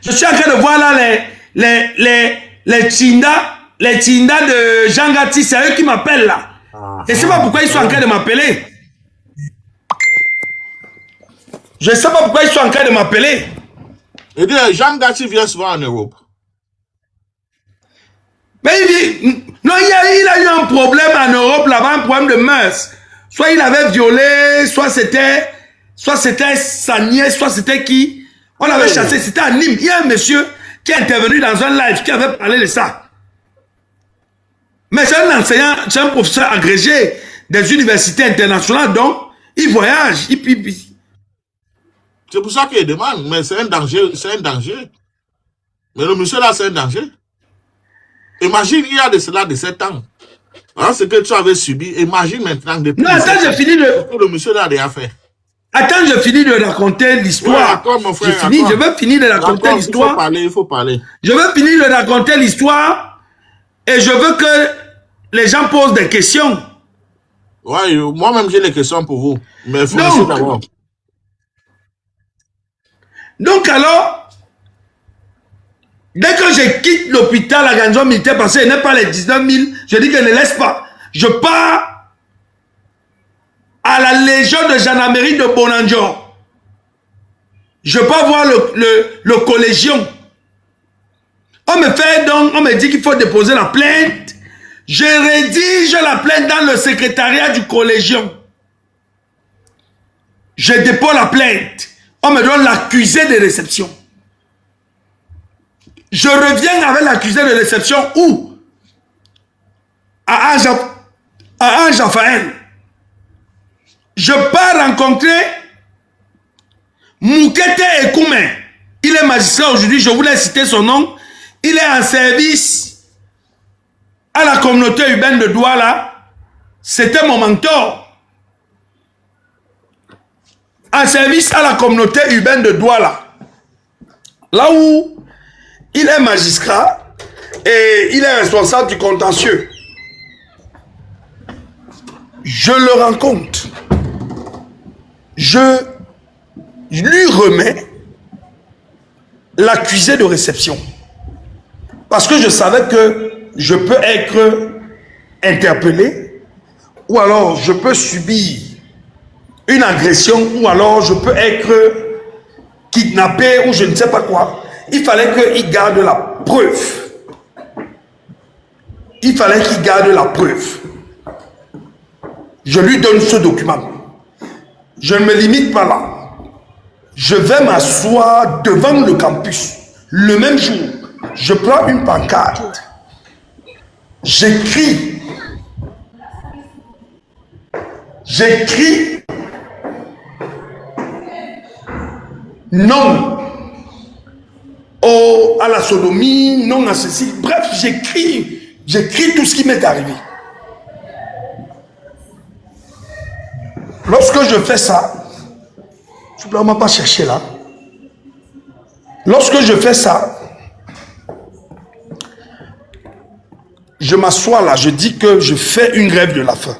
Je suis en train de voir là les Tchinda de Jean Gatti, c'est eux qui m'appellent là. Je ne sais pas pourquoi ils sont en train de m'appeler. Je ne sais pas pourquoi ils sont en train de m'appeler. Et bien, Jean Gatti vient souvent en Europe. Mais non, il a eu un problème en Europe là-bas, un problème de mœurs. Soit il avait violé, soit c'était sa nièce, soit c'était qui. On l'avait chassé, c'était à Nîmes. Il y a un monsieur qui est intervenu dans un live qui avait parlé de ça. Mais c'est un enseignant, c'est un professeur agrégé des universités internationales, donc il voyage, C'est pour ça qu'il demande, mais c'est un danger, Mais le monsieur là, c'est un danger. Imagine, il y a de cela de 7 ans. Hein, ce que tu avais subi, imagine maintenant depuis. Non, attends, j'ai fini de. Le monsieur là a déjà fait. Attends, je finis de raconter l'histoire. Ouais, mon frère, je veux finir de raconter l'histoire. Il faut parler. Je veux finir de raconter l'histoire et je veux que les gens posent des questions. Ouais, moi-même j'ai des questions pour vous. Mais il faut laisser d'abord. Donc alors, dès que je quitte l'hôpital à garnison militaire parce qu'il n'est pas les 19 000, je dis que ne laisse pas. Je pars à la Légion de gendarmerie de Bonanjo. Je pars voir le collégion. On me dit qu'il faut déposer la plainte. Je rédige la plainte dans le secrétariat du collégion. Je dépose la plainte. On me donne l'accusé de réception. Je reviens avec l'accusé de réception où? À Ange-Raphaël. Je pars rencontrer Moukete Ekoumen. Il est magistrat aujourd'hui, je voulais citer son nom. Il est en service à la communauté urbaine de Douala. C'était mon mentor. En service à la communauté urbaine de Douala. Là où il est magistrat et il est responsable du contentieux. Je le rencontre. Je lui remets l'accusé de réception. Parce que je savais que je peux être interpellé ou alors je peux subir une agression ou alors je peux être kidnappé ou je ne sais pas quoi. Il fallait qu'il garde la preuve. Il fallait qu'il garde la preuve. Je lui donne ce document. Je ne me limite pas là. Je vais m'asseoir devant le campus. Le même jour, je prends une pancarte. J'écris. Non à la sodomie, non à ceci. Bref, j'écris tout ce qui m'est arrivé. Lorsque je fais ça, je ne peux pas chercher là. Lorsque je fais ça, je m'assois là, je dis que je fais une grève de la faim.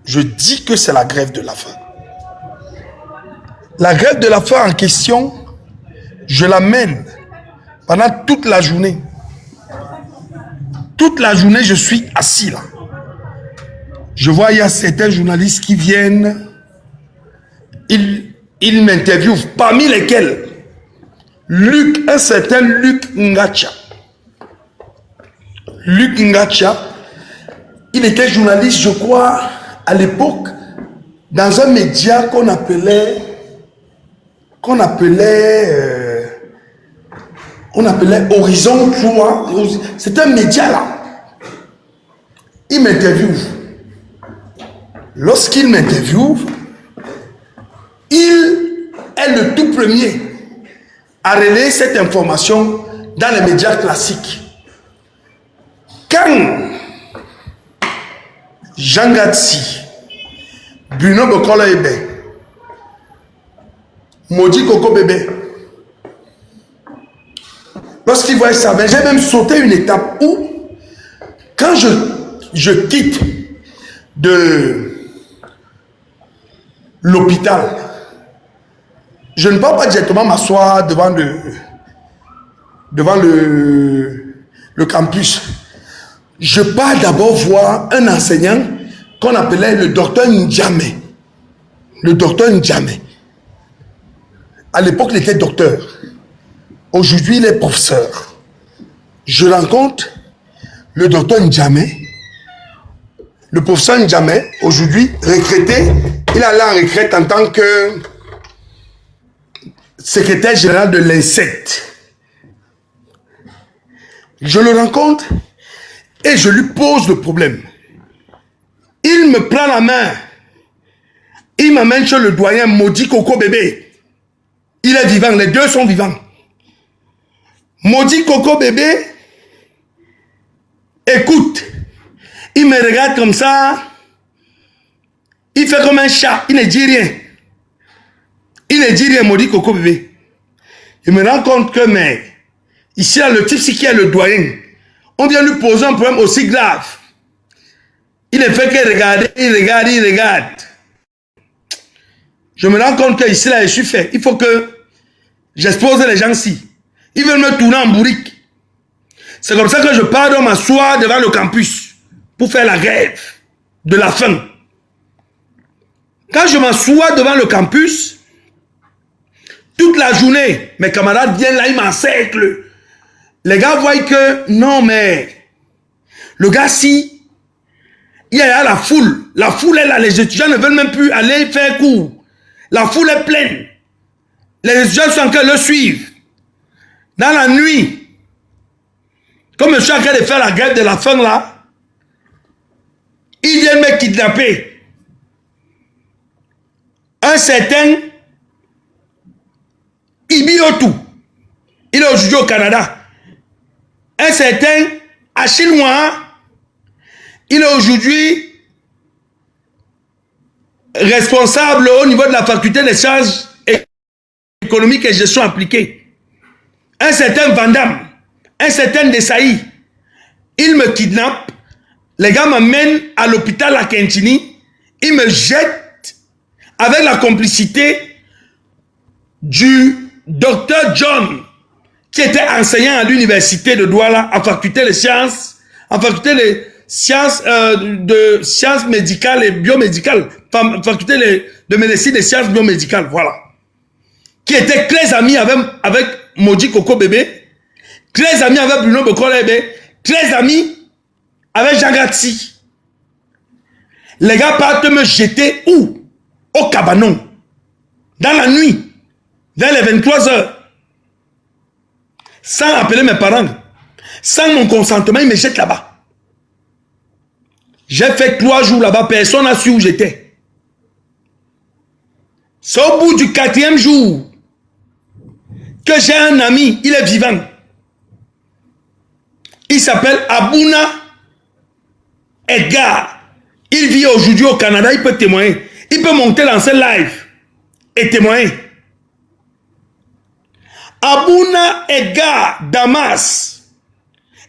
Je dis que c'est la grève de la faim. La grève de la faim en question, je la mène pendant toute la journée. Toute la journée, je suis assis là. Je vois, il y a certains journalistes qui viennent. Ils m'interviewent, parmi lesquels un certain Luc Ngacha. Luc Ngacha, il était journaliste, je crois, à l'époque, dans un média qu'on appelait Horizon 3. C'est un média là. Il m'interviewe. Lorsqu'il m'interviewe, il est le tout premier à relayer cette information dans les médias classiques. Quand Jean Gatti, Bruno Bokolo Ebe, Modi Koko Bébé, lorsqu'il voit ça, j'ai même sauté une étape où, quand je quitte de l'hôpital, je ne peux pas directement m'asseoir devant devant le campus. Je pars d'abord voir un enseignant qu'on appelait le docteur Ndjamé. Le docteur Ndjamé. À l'époque, il était docteur. Aujourd'hui, il est professeur. Je rencontre le docteur Ndjamé. Le professeur Ndjamé, aujourd'hui retraité, il allait en retraite en tant que secrétaire général de l'INSECT. Je le rencontre et je lui pose le problème. Il me prend la main. Il m'amène chez le doyen Maudit Coco Bébé. Il est vivant, les deux sont vivants. Maudit Coco Bébé, écoute, il me regarde comme ça, il fait comme un chat, il ne dit rien. Il ne dit rien, Maudit Coco Bébé. Il me rend compte que, mais, ici, là, le type, c'est qui est le doyen. On vient lui poser un problème aussi grave. Il ne fait que regarder, il regarde. Je me rends compte que ici, là, je suis fait. Il faut que j'expose les gens-ci. Ils veulent me tourner en bourrique. C'est comme ça que je pars de m'asseoir devant le campus pour faire la grève de la faim. Quand je m'assois devant le campus, toute la journée, mes camarades viennent là, ils m'encerclent. Les gars voient que, non mais, le gars si, il y a la foule. La foule est là, les étudiants ne veulent même plus aller faire cours. La foule est pleine. Les étudiants sont en train de le suivre. Dans la nuit, comme je suis en train de faire la grève de la faim là, ils viennent me kidnapper. Un certain Ibiotu, il est aujourd'hui au Canada. Un certain Achinois, il est aujourd'hui responsable au niveau de la faculté des sciences économiques et gestion appliquée. Un certain Vandam, un certain Desailly, il me kidnappe, les gars m'amènent à l'hôpital à Kentini, ils me jettent avec la complicité du docteur John, qui était enseignant à l'université de Douala, en faculté de sciences, de sciences médicales et biomédicales, faculté de médecine et sciences biomédicales, voilà. Qui était très ami avec Maudit Coco Bébé, très ami avec Bruno Bokolebe, très ami avec Jean Gatsi. Les gars partent me jeter où? Au cabanon. Dans la nuit, vers les 23 heures. Sans appeler mes parents, sans mon consentement, ils me jettent là-bas. J'ai fait 3 jours là-bas, personne n'a su où j'étais. C'est au bout du 4e jour que j'ai un ami, il est vivant. Il s'appelle Abouna Edgar. Il vit aujourd'hui au Canada, il peut témoigner. Il peut monter dans ce live et témoigner. Abouna Edgar Damas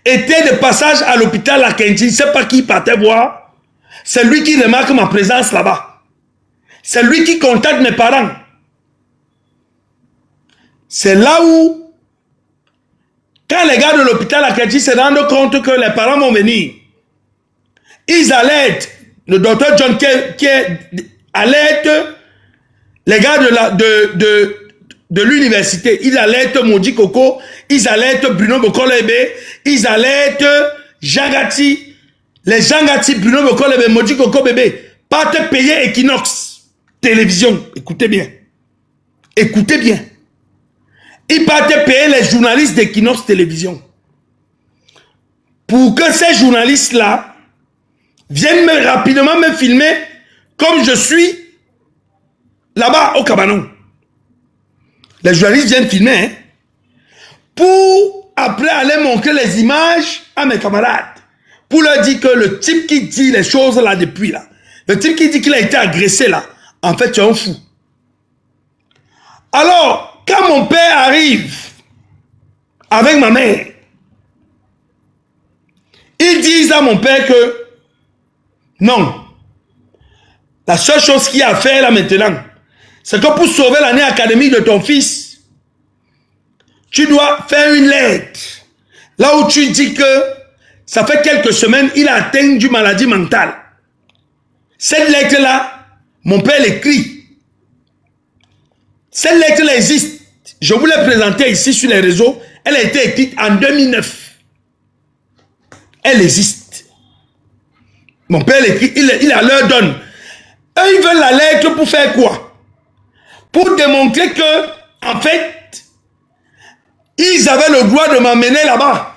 était de passage à l'hôpital à Kenji. Je ne sais pas qui partait voir. C'est lui qui remarque ma présence là-bas. C'est lui qui contacte mes parents. C'est là où, quand les gars de l'hôpital à Kenji se rendent compte que les parents vont venir, ils alertent le docteur John qui alerte les gars de l'université, ils alertent Maudit Coco, ils alertent Bruno Bokolebe, ils alertent Jean Gatti, les Jean Gatti, Bruno Bokolebe, Maudit Coco Bébé, partent payer Equinox Télévision. Écoutez bien. Écoutez bien. Ils partent payer les journalistes d'Equinox Télévision. Pour que ces journalistes-là viennent rapidement me filmer comme je suis là-bas au cabanon. Les journalistes viennent filmer, hein, pour après aller montrer les images à mes camarades. Pour leur dire que le type qui dit les choses là depuis là, le type qui dit qu'il a été agressé là, en fait, tu es un fou. Alors, quand mon père arrive avec ma mère, ils disent à mon père que non, la seule chose qu'il y a à faire là maintenant, c'est que pour sauver l'année académique de ton fils, tu dois faire une lettre. Là où tu dis que ça fait quelques semaines, il a atteint d'une maladie mentale. Cette lettre-là, mon père l'écrit. Cette lettre-là existe. Je vous l'ai présentée ici sur les réseaux. Elle a été écrite en 2009. Elle existe. Mon père l'écrit, il la leur donne. Eux, ils veulent la lettre pour faire quoi? Pour démontrer que, en fait, ils avaient le droit de m'emmener là-bas.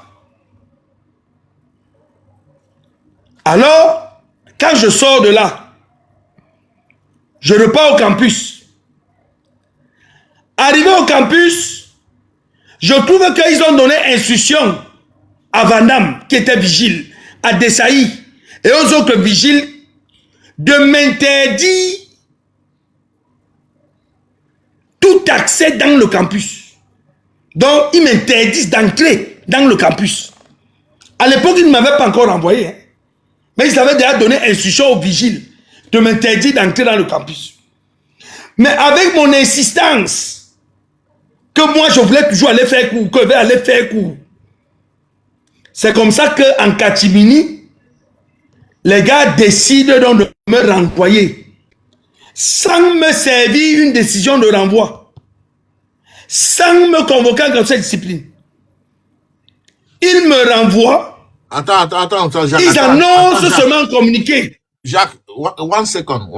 Alors, quand je sors de là, je repars au campus. Arrivé au campus, je trouve qu'ils ont donné instruction à Vandam, qui était vigile, à Dessaï et aux autres vigiles de m'interdire tout accès dans le campus. Donc, ils m'interdisent d'entrer dans le campus. À l'époque, ils ne m'avaient pas encore envoyé. Hein. Mais ils avaient déjà donné instruction aux vigiles de m'interdire d'entrer dans le campus. Mais avec mon insistance, que moi je voulais toujours aller faire cours, que je vais aller faire cours. C'est comme ça qu'en catimini, les gars décident donc de me renvoyer. Sans me servir une décision de renvoi. Sans me convoquer en conseil de discipline. Ils me renvoient. Attends, Jacques. Ils annoncent seulement communiqué. Jacques, one second.